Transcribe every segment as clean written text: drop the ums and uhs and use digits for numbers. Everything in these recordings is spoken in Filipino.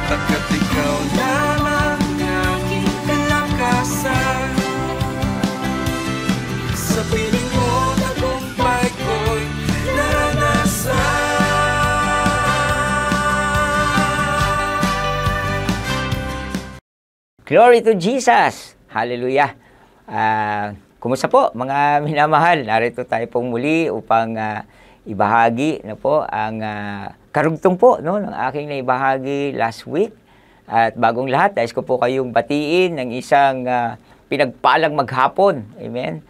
Pagkat ikaw lamang aking kalakasan, sa piling mo tagumpay ko'y naranasan. Glory to Jesus! Hallelujah! Kumusta po mga minamahal? Narito tayo pong muli upang ibahagi na po ang karugtong po ng aking naibahagi last week. At bagong lahat, nais ko po kayong batiin ng isang pinagpalang maghapon. Amen?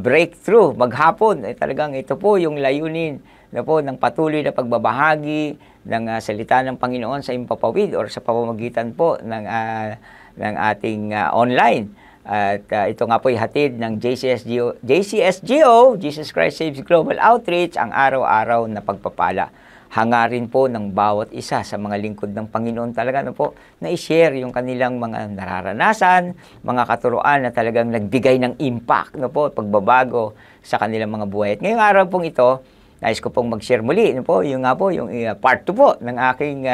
Breakthrough, maghapon. Talagang ito po yung layunin na po ng patuloy na pagbabahagi ng salita ng Panginoon sa impapawid or sa pamamagitan po ng ating online. At ito nga po hatid ng JCSGO, Jesus Christ Saves Global Outreach, ang araw-araw na pagpapala. Hangarin po ng bawat isa sa mga lingkod ng Panginoon talaga na i-share yung kanilang mga nararanasan, mga katuruan na talagang nagbigay ng impact pagbabago sa kanilang mga buhay. At ngayong araw pong ito, nais ko pong mag-share muli yung part 2 po ng aking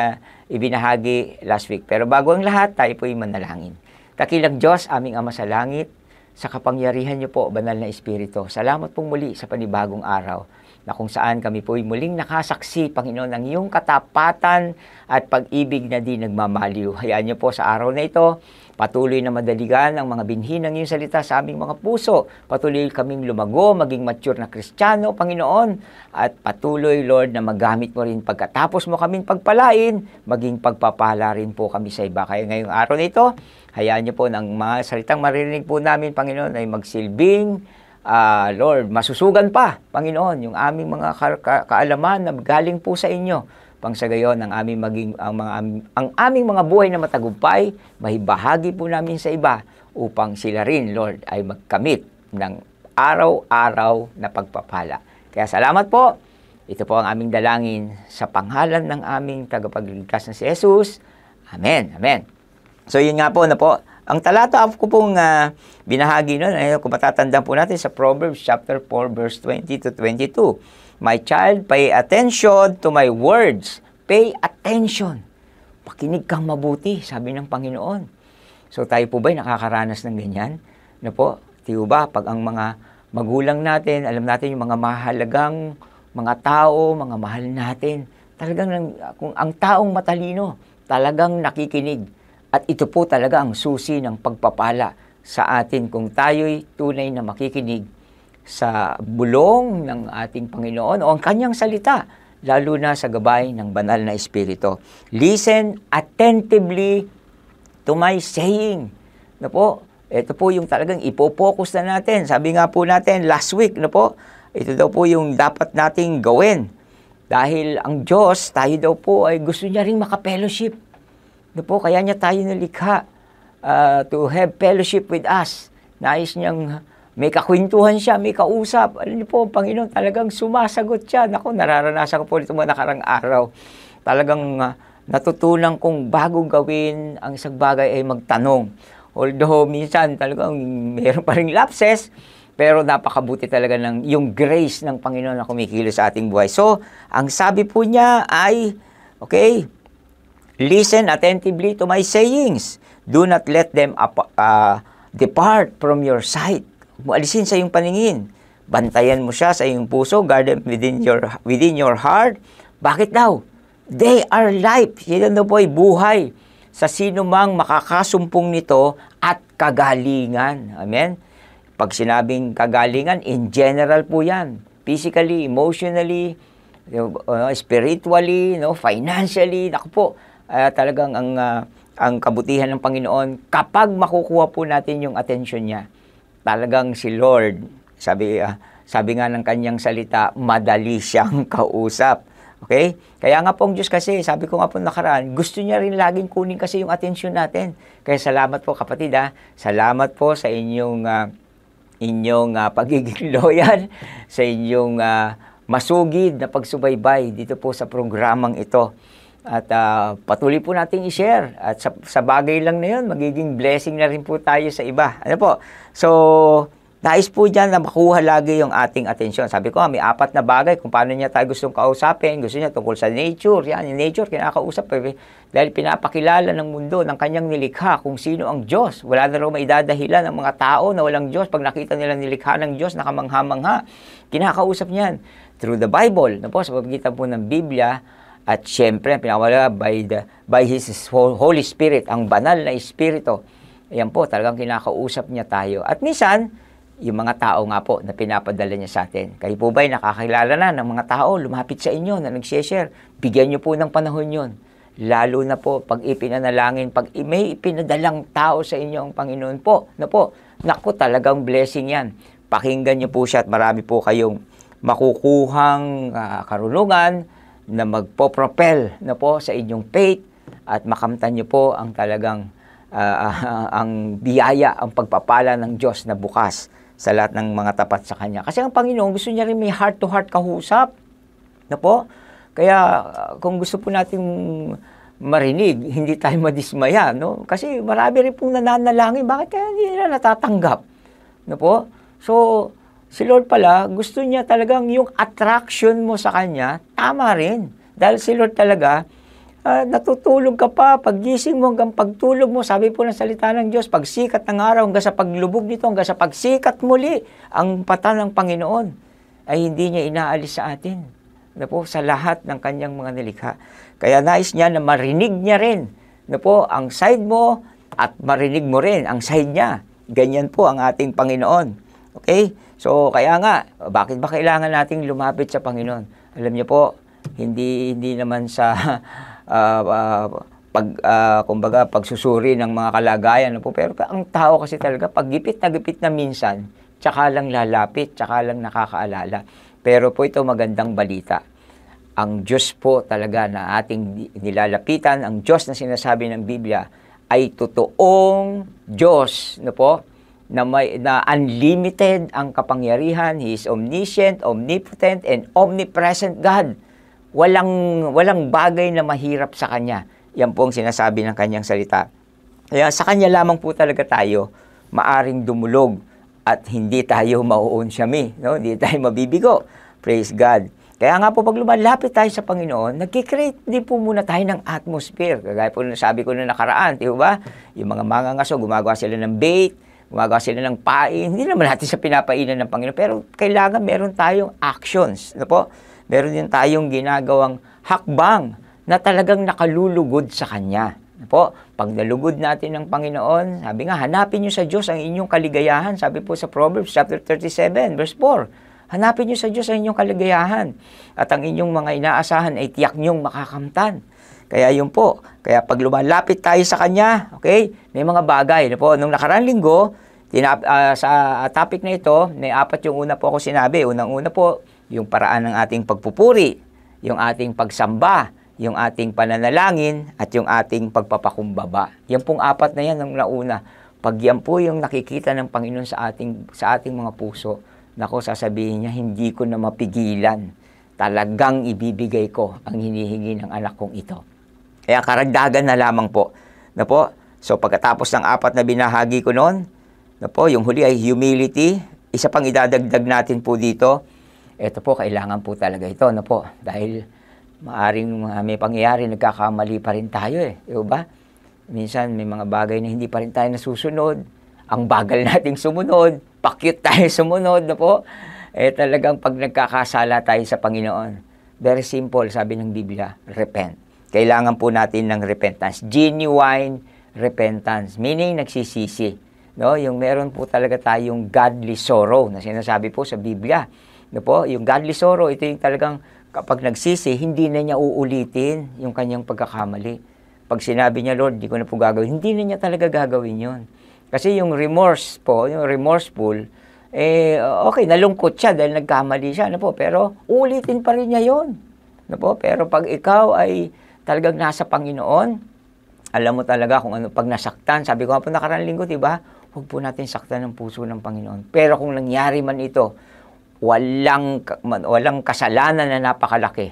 ibinahagi last week. Pero bago ang lahat, tayo po'y manalangin. Dakilang Diyos, aming Ama sa langit, sa kapangyarihan niyo po, banal na Espiritu. Salamat pong muli sa panibagong araw na kung saan kami po'y muling nakasaksi, Panginoon, ng iyong katapatan at pag-ibig na di nagmamaliw. Hayaan niyo po sa araw na ito, patuloy na madaligan ang mga binhi ng iyong salita sa aming mga puso. Patuloy kaming lumago, maging mature na Kristiyano, Panginoon. At patuloy, Lord, na magamit mo rin pagkatapos mo kaming pagpalain, maging pagpapala rin po kami sa iba. Kaya ngayong araw na ito, hayaan niyo po ng mga salitang maririnig po namin, Panginoon, ay magsilbing, Lord, masusugan pa, Panginoon, yung aming mga kaalaman na galing po sa inyo. Pang sa gayon, ang aming mga buhay na matagumpay, mahibahagi po namin sa iba upang sila rin, Lord, ay magkamit ng araw-araw na pagpapala. Kaya salamat po. Ito po ang aming dalangin sa pangalan ng aming tagapagligtas na si Jesus. Amen. Amen. So yun nga po na po. Ang talata ko pong binahagi nun, kung matatandaan po natin sa Proverbs chapter 4 verse 20 to 22. My child, pay attention to my words. Pay attention. Pakinig kang mabuti, sabi ng Panginoon. So tayo po ba'y nakakaranas ng ganyan? Na po, tiyo ba, pag ang mga magulang natin, alam natin yung mga mahalagang mga tao, mga mahal natin, talagang kung ang taong matalino, talagang nakikinig. At ito po talaga ang susi ng pagpapala sa atin kung tayo'y tunay na makikinig sa bulong ng ating Panginoon o ang kanyang salita, lalo na sa gabay ng banal na Espiritu. Listen attentively to my saying. Ito po yung talagang ipopokus na natin. Sabi nga po natin last week, ito daw po yung dapat nating gawin. Dahil ang Diyos, tayo daw po ay gusto niya ring makapellowship. Kaya niya tayo nalikha to have fellowship with us. Nais niyang may kakwentuhan siya, may kausap. Alam niyo po, Panginoon, talagang sumasagot siya. Nararanasan ko po dito mga nakarang araw. Talagang natutunan kong bago gawin ang isang bagay ay magtanong. Although minsan talagang mayroon pa ring lapses, pero napakabuti talaga ng yung grace ng Panginoon na kumikilos sa ating buhay. So, ang sabi po niya ay, okay, listen attentively to my sayings. Do not let them depart from your sight. Alisin sa iyong paningin. Bantayan mo siya sa iyong puso. Guard them within your heart. Bakit daw? They are life. Sila daw po ay buhay sa sino mang makakasumpong nito at kagalingan. Amen? Pag sinabing kagalingan, in general po yan. Physically, emotionally, spiritually, financially. Naku po, talagang ang kabutihan ng Panginoon, kapag makukuha po natin yung attention niya, talagang si Lord, sabi nga ng kanyang salita, madali siyang kausap. Okay? Kaya nga po ang Diyos kasi, sabi ko nga po nakaraan, gusto niya rin laging kunin kasi yung atensyon natin. Kaya salamat po kapatid Salamat po sa inyong pagiging loyal, sa inyong masugid na pagsubaybay dito po sa programang ito. At patuloy po nating i-share. At sa bagay lang na yun, magiging blessing na rin po tayo sa iba. Ano po? So, Nais po dyan na makuha lagi yung ating atensyon. Sabi ko, may 4 na bagay kung paano niya tayo gustong kausapin. Gusto niya tungkol sa nature. Yan, yung nature, kinakausap. Dahil pinapakilala ng mundo, ng kanyang nilikha, kung sino ang Diyos. Wala na raw maidadahilan ng mga tao na walang Diyos. Pag nakita nila nilikha ng Diyos, nakamangha-mangha. Kinakausap niyan through the Bible. Sa pagkikitan po ng Biblia. At syempre, pinawala by His Holy Spirit, ang banal na Espiritu. Ayan po, talagang kinakausap niya tayo. At minsan, yung mga tao nga po na pinapadala niya sa atin. Kayo po ba'y nakakilala na ng mga tao, lumapit sa inyo na nag-share? Bigyan niyo po ng panahon yun. Lalo na po, pag ipinanalangin, pag may ipinadalang tao sa inyo ang Panginoon po, naku, talagang blessing yan. Pakinggan niyo po siya at marami po kayong makukuhang karunungan na magpo-propel sa inyong faith at makamtan niyo po ang talagang ang biyaya, ang pagpapala ng Diyos na bukas sa lahat ng mga tapat sa Kanya. Kasi ang Panginoon gusto niya rin may heart-to-heart kahusap. Kaya kung gusto po nating marinig, hindi tayo madismaya. Kasi marami rin pong nananalangin. Bakit kaya hindi nila natatanggap? So, si Lord pala, gusto niya talagang yung attraction mo sa Kanya, tama rin. Dahil si Lord talaga, natutulog ka pa, paggising mo hanggang pagtulog mo, sabi po ng salita ng Diyos, pagsikat ng araw hanggang sa paglubog nito, hanggang sa pagsikat muli, ang mata ng Panginoon ay hindi niya inaalis sa atin. Sa lahat ng kanyang mga nilikha. Kaya nais niya na marinig niya rin ang side mo at marinig mo rin ang side niya. Ganyan po ang ating Panginoon. Okay? So, kaya nga, bakit ba kailangan nating lumapit sa Panginoon? Alam niyo po, hindi naman sa pagsusuri ng mga kalagayan pero ang tao kasi talaga pag gipit na minsan tsaka lang lalapit, tsaka lang nakakaalala. Pero po ito magandang balita, ang Diyos po talaga na ating nilalapitan, ang Diyos na sinasabi ng Biblia ay totoong Diyos na unlimited ang kapangyarihan. He is omniscient, omnipotent, and omnipresent God. Walang bagay na mahirap sa Kanya. Yan po ang sinasabi ng Kanyang salita. Kaya sa Kanya lamang po talaga tayo maaring dumulog at hindi tayo mauunsyami. Hindi tayo mabibigo. Praise God. Kaya nga po pag lumalapit tayo sa Panginoon, nagkikreate din po muna tayo ng atmosphere. Kagaya po sabi ko na nakaraan, di ba? Yung mga mangangaso, gumagawa sila ng bait, gumagawa sila ng pain. Hindi naman natin sa pinapainan ng Panginoon, pero kailangan meron tayong actions. Meron din tayong ginagawang hakbang na talagang nakalulugod sa Kanya. Pag nalugod natin ng Panginoon, sabi nga, hanapin niyo sa Diyos ang inyong kaligayahan. Sabi po sa Proverbs chapter 37, verse 4. Hanapin niyo sa Diyos ang inyong kaligayahan. At ang inyong mga inaasahan ay tiyak niyong makakamtan. Kaya yun po. Kaya pag lumalapit tayo sa Kanya, okay, may mga bagay. Nung nakaraang linggo, sa topic na ito, may 4 yung una po ako sinabi. Unang-una po, yung paraan ng ating pagpupuri, yung ating pagsamba, yung ating pananalangin, at yung ating pagpapakumbaba. Yan pong 4 na yan ang nauna. Pag yan po yung nakikita ng Panginoon sa ating mga puso, sasabihin niya, hindi ko na mapigilan. Talagang ibibigay ko ang hinihingi ng anak kong ito. Kaya karagdagan na lamang po. So pagkatapos ng 4 na binahagi ko noon, yung huli ay humility. Isa pang idadagdag natin po dito. Ito po, kailangan po talaga ito. Dahil maaring may pangyayari, nagkakamali pa rin tayo diba? Minsan may mga bagay na hindi pa rin tayo nasusunod. Ang bagal nating sumunod. Pakyut tayo sumunod. Talagang pag nagkakasala tayo sa Panginoon. Very simple, sabi ng Biblia, repent. Kailangan po natin ng repentance. Genuine repentance. Meaning, nagsisisi. Yung meron po talaga tayong godly sorrow na sinasabi po sa Biblia. Yung godly sorrow, ito yung talagang kapag nagsisi, hindi na niya uulitin yung kanyang pagkakamali. Pag sinabi niya, Lord, di ko na po gagawin, hindi na niya talaga gagawin yun. Kasi yung remorse po, yung remorseful, okay, nalungkot siya dahil nagkamali siya, pero ulitin pa rin niya yun. Pero pag ikaw ay talagang nasa Panginoon, alam mo talaga kung ano, pag nasaktan, sabi ko nga po nakaraang linggo, diba? Huwag po natin saktan ng puso ng Panginoon. Pero kung nangyari man ito, walang kasalanan na napakalaki.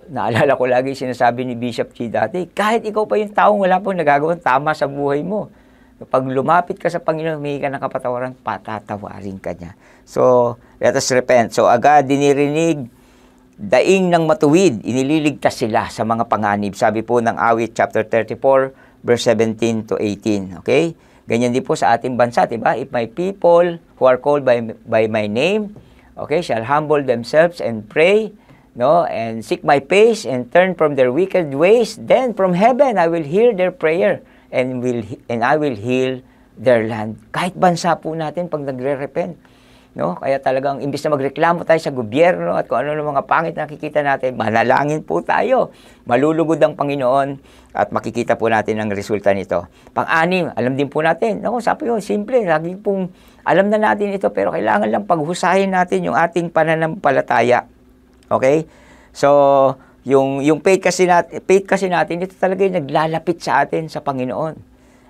Naalala ko lagi sinasabi ni Bishop Chi dati, kahit ikaw pa yung taong wala pong nagagawang tama sa buhay mo, Pag lumapit ka sa Panginoon, humingi ka ng kapatawaran, patatawarin ka niya. So, let us repent. So, agad dinirinig, daing ng matuwid, inililigtas sila sa mga panganib. Sabi po ng Awit chapter 34, verse 17 to 18. Okay? Ganyan din po sa ating bansa, diba? If my people who are called by my name, okay, shall humble themselves and pray, no, and seek my face and turn from their wicked ways, then from heaven I will hear their prayer and I will heal their land. Kahit bansa po natin pag nagre-repent, no? Kaya talagang imbis na magreklamo tayo sa gobyerno at kung ano ng mga pangit na nakikita natin, manalangin po tayo. Malulugod ang Panginoon at makikita po natin ang resulta nito. Pang-anim, alam din po natin. Naku, sabi ko, simple, lagi pong alam na natin ito, pero kailangan lang paghusayin natin yung ating pananampalataya. Okay? So, yung faith kasi natin, ito talaga yung naglalapit sa atin sa Panginoon.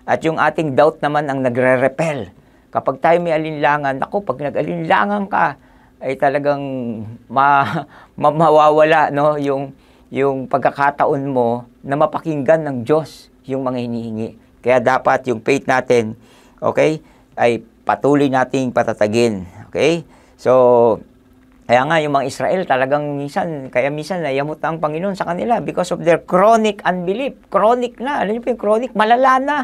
At yung ating doubt naman ang nagre-repel. Kapag tayo may alinlangan, ako, pag nag-alinlangan ka, ay talagang mawawala, no? Yung pagkakataon mo na mapakinggan ng Diyos yung mga hinihingi. Kaya dapat yung faith natin, okay, ay patuloy nating patatagin. Okay? So, kaya nga yung mga Israel talagang minsan nayamot ang Panginoon sa kanila because of their chronic unbelief. Chronic na. Alam niyo po yung chronic? Malala na.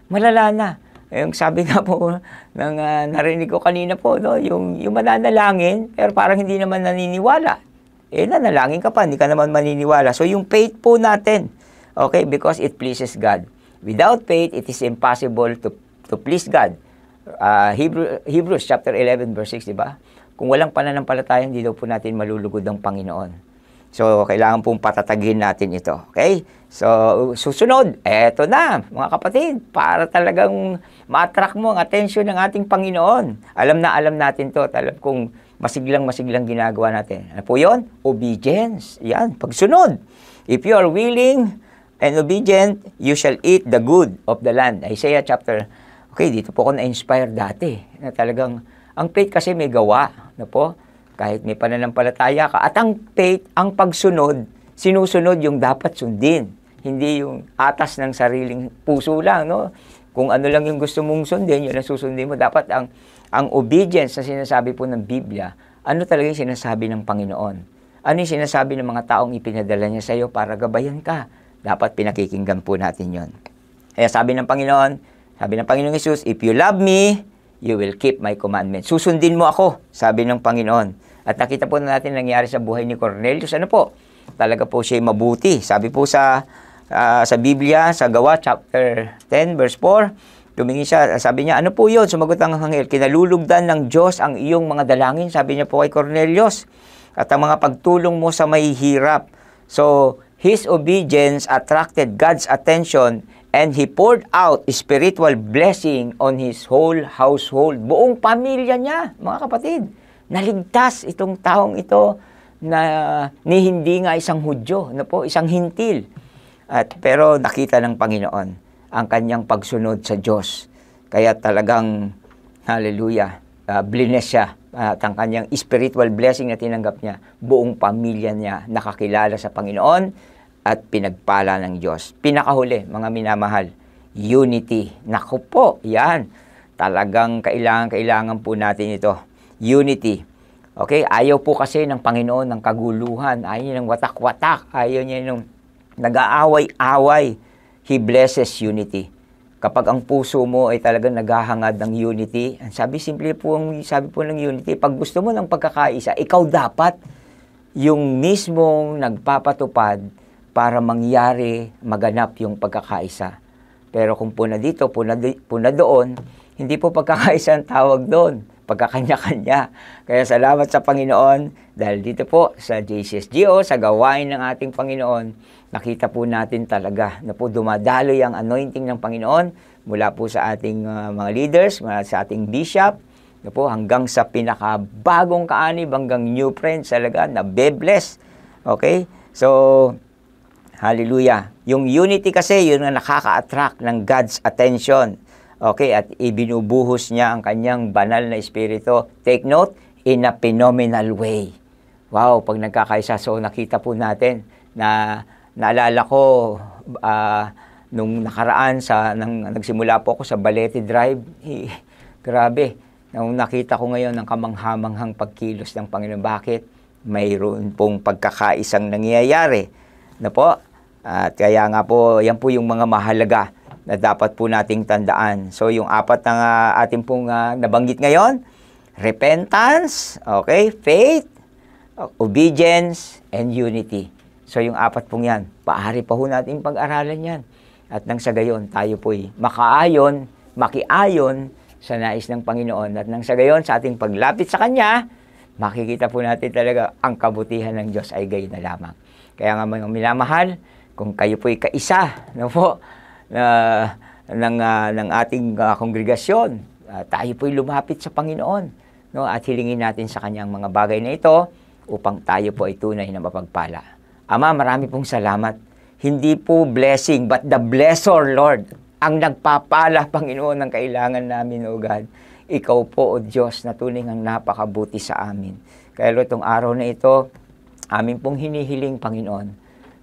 Malala na. Yung sabi nga po ng narinig ko kanina po, no, yung mananalangin, pero parang hindi naman naniniwala. Nanalangin ka pa, hindi ka naman maniniwala. So yung faith po natin, okay, because it pleases God. Without faith, it is impossible to please God. Hebrews chapter 11 verse 6, di ba? Kung walang pananampalataya, hindi daw po natin malulugod ang Panginoon. So, kailangan pong patatagin natin ito. Okay? So, susunod, eto na, mga kapatid, para talagang ma-attract mo ang attention ng ating Panginoon. Alam natin to. Alam kong masiglang ginagawa natin. Ano po yun? Obedience. Yan, pagsunod. If you are willing and obedient, you shall eat the good of the land. Isaiah chapter, okay, dito po ako na-inspire dati. Na talagang, ang faith kasi may gawa. Ano po? Kahit may pananampalataya ka. At ang faith, ang pagsunod, sinusunod yung dapat sundin. Hindi yung atas ng sariling puso lang, no? Kung ano lang yung gusto mong sundin, yun ang susundin mo. Dapat ang obedience na sinasabi po ng Biblia, ano talaga yung sinasabi ng Panginoon? Ano yung sinasabi ng mga taong ipinadala niya sa iyo para gabayan ka? Dapat pinakikinggan po natin yon. Kaya sabi ng Panginoon Jesus, if you love me, you will keep my commandments. Susundin mo ako, sabi ng Panginoon. At nakita po natin nangyari sa buhay ni Cornelius. Ano po? Talaga po siya mabuti. Sabi po sa Biblia, sa Gawa chapter 10 verse 4, tumingin siya, sabi niya, ano po yun? Sumagot ang anghel, kinalulugdan ng Diyos ang iyong mga dalangin, sabi niya po kay Cornelius, at ang mga pagtulong mo sa may hirap. So, his obedience attracted God's attention and he poured out spiritual blessing on his whole household. Buong pamilya niya, mga kapatid. Naligtas itong taong ito na hindi nga isang Hudyo, ano po, isang hintil. Pero nakita ng Panginoon ang kanyang pagsunod sa Diyos. Kaya talagang, hallelujah, bless siya. At ang kanyang spiritual blessing na tinanggap niya, buong pamilya niya nakakilala sa Panginoon at pinagpala ng Diyos. Pinakahuli, mga minamahal, unity. Naku po, yan. Talagang kailangan po natin ito. Unity. Okay? Ayaw po kasi ng Panginoon ng kaguluhan. Ayaw niya ng watak-watak. Ayaw niya ng nag-aaway-away. He blesses unity. Kapag ang puso mo ay talagang naghahangad ng unity, sabi po ng unity, pag gusto mo ng pagkakaisa, ikaw dapat yung mismong nagpapatupad para maganap yung pagkakaisa. Pero kung puna dito, puna doon, hindi po pagkakaisa ang tawag doon. Pagkakanya-kanya. Kaya salamat sa Panginoon dahil dito po sa JCSGO, sa gawain ng ating Panginoon, nakita po natin talaga na po dumadaloy ang anointing ng Panginoon mula po sa ating mga leaders, mula sa ating bishop, na po hanggang sa pinakabagong kaanib, hanggang new friends talaga na be-blessed. Okay? So, hallelujah. Yung unity kasi, yun ang nakaka-attract ng God's attention. Okay, at ibinubuhos niya ang kanyang banal na espiritu. Take note, in a phenomenal way. Wow, pag nagkakaisa, so nakita po natin na naalala ko nung nakaraan, nagsimula po ako sa Balete Drive, grabe, nung nakita ko ngayon ang kamanghamanghang pagkilos ng Panginoon. Bakit? Mayroon pong pagkakaisang nangyayari na po. At kaya nga po, yan po yung mga mahalaga na dapat po nating tandaan. So, yung apat na ating pong nabanggit ngayon, repentance, okay, faith, obedience, and unity. So, yung apat pong yan, paari pa ho natin pag-aralan yan. At nang sa gayon, tayo po'y makiayon sa nais ng Panginoon. At nang sa gayon, sa ating paglapit sa Kanya, makikita po natin talaga ang kabutihan ng Diyos ay gayon na lamang. Kaya nga mga minamahal, kung kayo po'y kaisa, no po, ng ating kongregasyon, tayo po'y lumapit sa Panginoon, no, at hilingin natin sa Kanyang mga bagay na ito upang tayo po ay tunay na mapagpala. Ama, marami pong salamat. Hindi po blessing, but the blessor, Lord, ang nagpapala, Panginoon, ng kailangan namin, O God. Ikaw po, O Diyos, na tunay ang napakabuti sa amin. Kaya, Lord, itong araw na ito, amin pong hinihiling, Panginoon,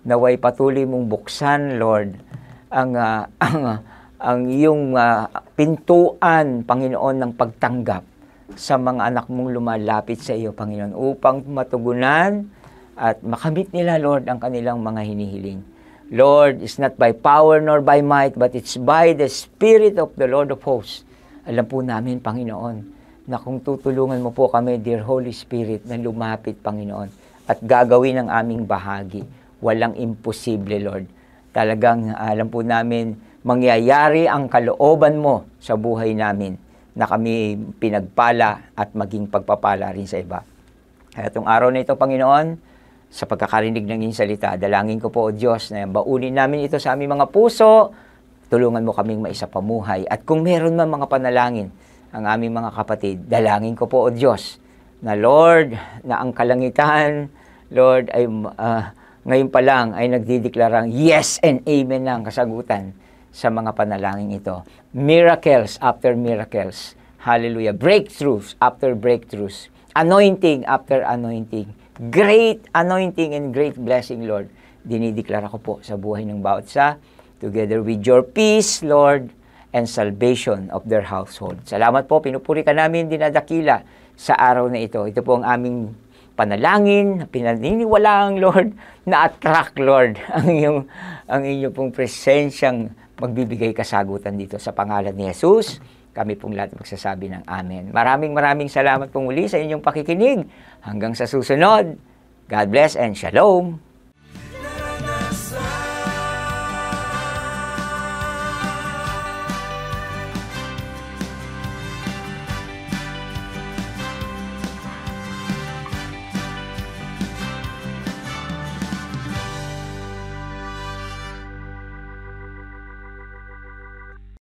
naway patuloy mong buksan, Lord, ang iyong pintuan, Panginoon, ng pagtanggap sa mga anak mong lumalapit sa iyo, Panginoon, upang matugunan at makamit nila, Lord, ang kanilang mga hinihiling. Lord, it's not by power nor by might, but it's by the Spirit of the Lord of hosts. Alam po namin, Panginoon, na kung tutulungan mo po kami, dear Holy Spirit, na lumapit, Panginoon, at gagawin ang aming bahagi. Walang imposible, Lord. Talagang alam po namin, mangyayari ang kalooban mo sa buhay namin na kami pinagpala at maging pagpapala rin sa iba. Kaya itong araw na ito, Panginoon, sa pagkakarinig ng iyong salita, dalangin ko po, O Diyos, na baunin namin ito sa aming mga puso, tulungan mo kaming maisapamuhay. At kung meron man mga panalangin, ang aming mga kapatid, dalangin ko po, O Diyos, na Lord, na ang kalangitan, Lord, ay ngayon pa lang ay nagdideklarang yes and amen na ang kasagutan sa mga panalangin ito. Miracles after miracles. Hallelujah. Breakthroughs after breakthroughs. Anointing after anointing. Great anointing and great blessing, Lord. Dinideklara ko po sa buhay ng bawat isa, together with your peace, Lord, and salvation of their household. Salamat po, pinupuri ka namin, dinadakila sa araw na ito. Ito po ang aming panalangin, pinaniniwalaang, Lord, na-attract, Lord, ang inyong pong presensyang magbibigay kasagutan dito. Sa pangalan ni Jesus, kami pong lahat magsasabi ng Amen. Maraming salamat pong muli sa inyong pakikinig. Hanggang sa susunod, God bless and Shalom!